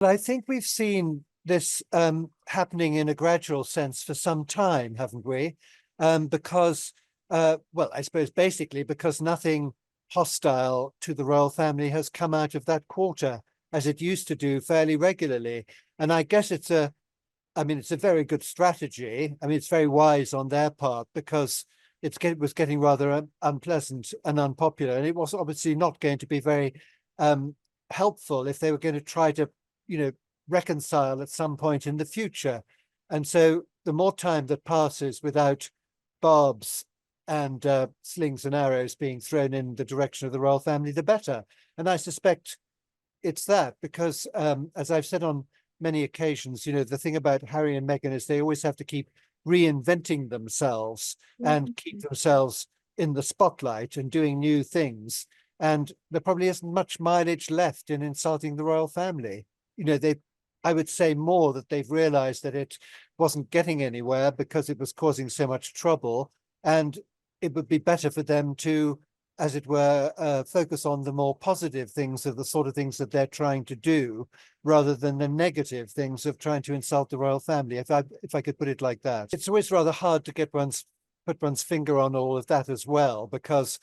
I think we've seen this happening in a gradual sense for some time, haven't we? Because, well, I suppose basically because nothing hostile to the royal family has come out of that quarter as it used to do fairly regularly. And I guess I mean, it's a very good strategy. I mean, it's very wise on their part because it was getting rather unpleasant and unpopular. And it was obviously not going to be very um, helpful if they were going to try to, you know, reconcile at some point in the future. And so the more time that passes without barbs and slings and arrows being thrown in the direction of the royal family, the better. And I suspect it's that because, as I've said on many occasions, you know, the thing about Harry and Meghan is they always have to keep reinventing themselves and keep themselves in the spotlight and doing new things. And there probably isn't much mileage left in insulting the royal family. You know, I would say more that they've realized that it wasn't getting anywhere because it was causing so much trouble. And it would be better for them to, as it were, focus on the more positive things of the sort of things that they're trying to do, rather than the negative things of trying to insult the royal family. If I could put it like that, it's always rather hard to put one's finger on all of that as well, because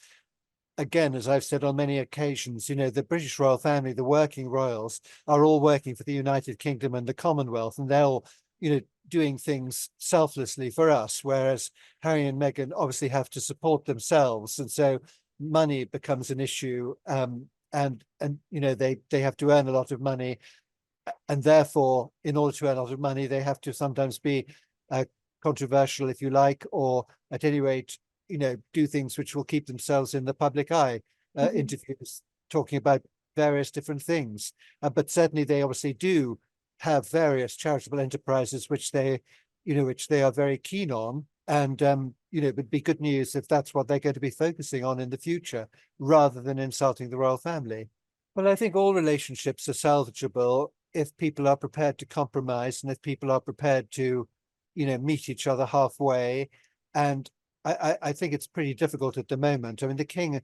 again, as I've said on many occasions, you know, the British royal family, the working royals, are all working for the United Kingdom and the Commonwealth, and they're all, you know, doing things selflessly for us, whereas Harry and Meghan obviously have to support themselves, and so money becomes an issue, and you know they have to earn a lot of money, and therefore in order to earn a lot of money they have to sometimes be controversial, if you like, or at any rate, you know, do things which will keep themselves in the public eye, interviews talking about various different things, but certainly they obviously do have various charitable enterprises which they, you know, which they are very keen on. And you know, it would be good news if that's what they're going to be focusing on in the future, rather than insulting the royal family. Well, I think all relationships are salvageable if people are prepared to compromise, and if people are prepared to, you know, meet each other halfway. And I think it's pretty difficult at the moment. I mean, the king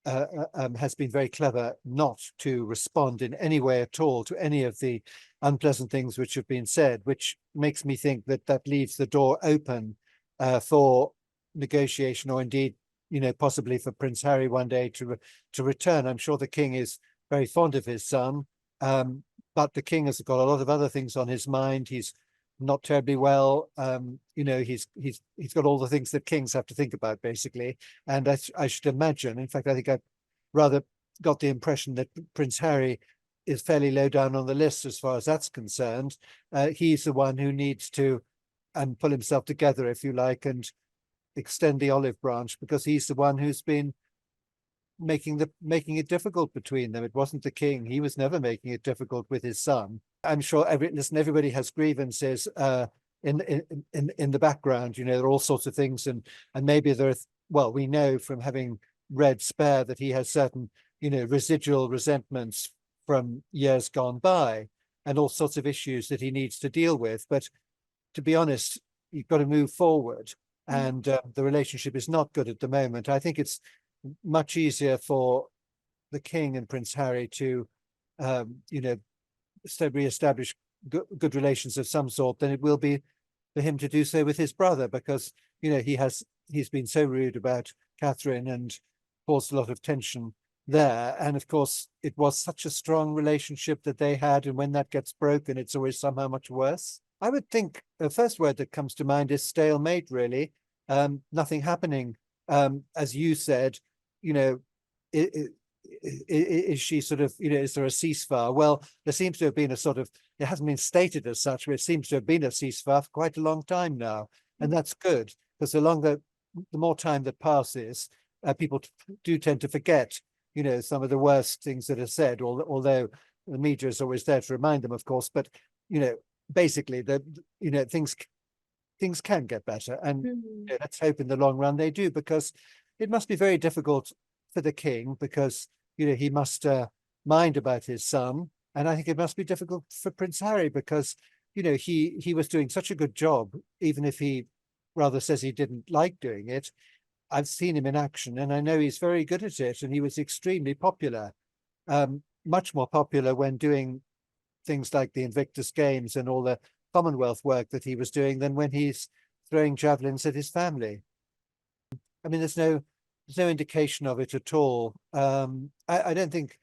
has been very clever not to respond in any way at all to any of the unpleasant things which have been said, which makes me think that that leaves the door open for negotiation, or indeed, you know, possibly for Prince Harry one day to return. I'm sure the king is very fond of his son, but the king has got a lot of other things on his mind. He's not terribly well. You know, he's got all the things that kings have to think about, basically. And I should imagine, in fact, I think I've rather got the impression that Prince Harry is fairly low down on the list as far as that's concerned. He's the one who needs to pull himself together, if you like, and extend the olive branch, because he's the one who's been making it difficult between them. It wasn't the king. He was never making it difficult with his son. I'm sure everybody has grievances in the background. You know, there are all sorts of things, and maybe there are, well, we know from having read Spare that he has certain, you know, residual resentments from years gone by, and all sorts of issues that he needs to deal with. But to be honest, you've got to move forward, and the relationship is not good at the moment. I think it's much easier for the king and Prince Harry to, you know, re-establish good relations of some sort than it will be for him to do so with his brother, because, you know, he's been so rude about Catherine and caused a lot of tension there. And of course, it was such a strong relationship that they had, and when that gets broken, it's always somehow much worse. I would think the first word that comes to mind is stalemate, really. Nothing happening. As you said, you know, is she sort of, you know, is there a ceasefire? Well, there seems to have been a sort of, it hasn't been stated as such, but it seems to have been a ceasefire for quite a long time now. And that's good, because the more time that passes, people do tend to forget, you know, some of the worst things that are said, although the media is always there to remind them, of course. But, you know, basically, you know, things can get better. And you know, let's hope in the long run they do, because it must be very difficult for the king, because, you know, he must mind about his son. And I think it must be difficult for Prince Harry, because, you know, he was doing such a good job, even if he rather says he didn't like doing it. I've seen him in action, and I know he's very good at it, and he was extremely popular, much more popular when doing things like the Invictus Games and all the Commonwealth work that he was doing than when he's throwing javelins at his family. I mean, there's no indication of it at all. I don't think,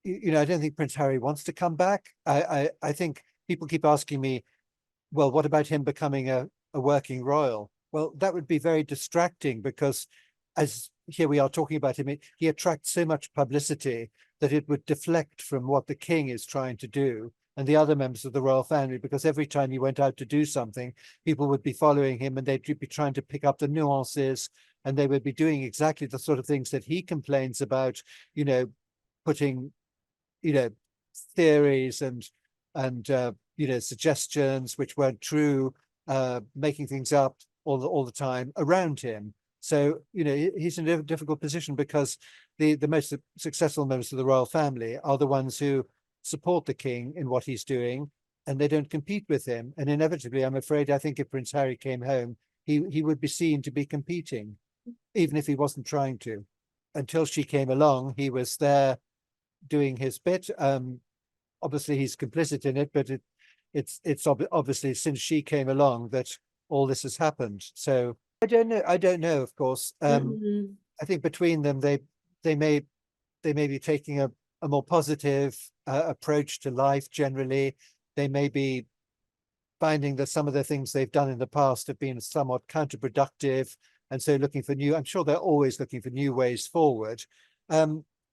I don't think Prince Harry wants to come back. I think people keep asking me, well, what about him becoming a working royal? Well, that would be very distracting because as here we are talking about him, he attracts so much publicity that it would deflect from what the king is trying to do and the other members of the royal family, because every time he went out to do something, people would be following him and they'd be trying to pick up the nuances, and they would be doing exactly the sort of things that he complains about, putting, theories and suggestions which weren't true, making things up all the time around him. So, he's in a difficult position because the most successful members of the royal family are the ones who support the king in what he's doing, and they don't compete with him. And inevitably, I'm afraid, I think if Prince Harry came home, he would be seen to be competing, even if he wasn't trying to. Until she came along, he was there doing his bit. Obviously, he's complicit in it, but it's obviously since she came along that all this has happened. So I don't know. Of course, I think between them, they may be taking a more positive approach to life generally. They may be finding that some of the things they've done in the past have been somewhat counterproductive, and so looking for I'm sure they're always looking for new ways forward. I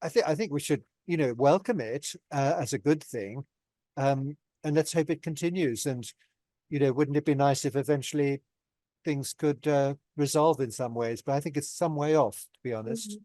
think we should, welcome it as a good thing, and let's hope it continues. And wouldn't it be nice if eventually things could resolve in some ways? But I think it's some way off, to be honest.